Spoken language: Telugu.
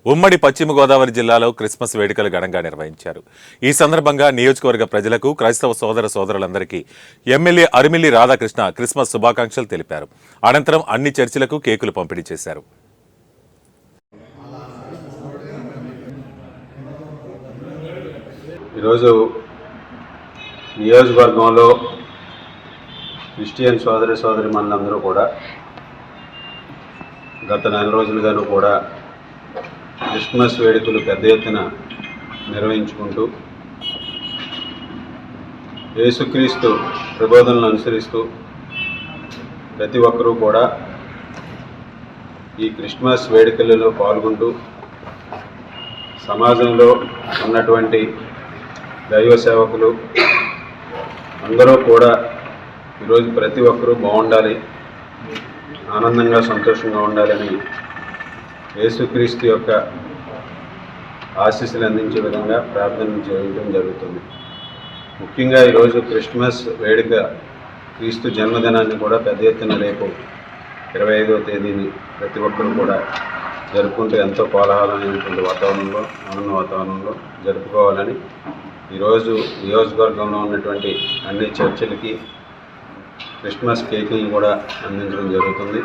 ఉమ్మడి పశ్చిమ గోదావరి జిల్లాలో క్రిస్మస్ వేడుకలు ఘనంగా నిర్వహించారు. ఈ సందర్భంగా నియోజకవర్గ ప్రజలకు, క్రైస్తవ సోదరులందరికీ ఎమ్మెల్యే అరిమిల్లి రాధాకృష్ణ క్రిస్మస్ శుభాకాంక్షలు తెలిపారు. అనంతరం అన్ని చర్చిలకు కేకులు పంపిణీ చేశారు. ఈరోజు నియోజకవర్గంలో క్రిస్టియన్ సోదరిమణులందరూ కూడా గత నెల రోజులుగాను కూడా క్రిస్మస్ వేడుకలు పెద్ద ఎత్తున నిర్వహించుకుంటూ యేసుక్రీస్తు ప్రబోధనలను అనుసరిస్తూ ప్రతి ఒక్కరూ కూడా ఈ క్రిస్మస్ వేడుకలలో పాల్గొంటూ సమాజంలో ఉన్నటువంటి దైవ సేవకులు అందరూ కూడా ఈరోజు ప్రతి ఒక్కరూ బాగుండాలి, ఆనందంగా సంతోషంగా ఉండాలని యేసుక్రీస్తు యొక్క ఆశీస్సులు అందించే విధంగా ప్రార్థన చేయడం జరుగుతుంది. ముఖ్యంగా ఈరోజు క్రిస్మస్ వేడుక క్రీస్తు జన్మదినాన్ని కూడా పెద్ద ఎత్తున రేపు 25వ తేదీని ప్రతి ఒక్కరూ కూడా జరుపుకుంటూ ఎంతో కోలాహలమైనటువంటి వాతావరణంలో, ఆనంద వాతావరణంలో జరుపుకోవాలని ఈరోజు నియోజకవర్గంలో ఉన్నటువంటి అన్ని చర్చిలకి క్రిస్మస్ కేకులను కూడా అందించడం జరుగుతుంది.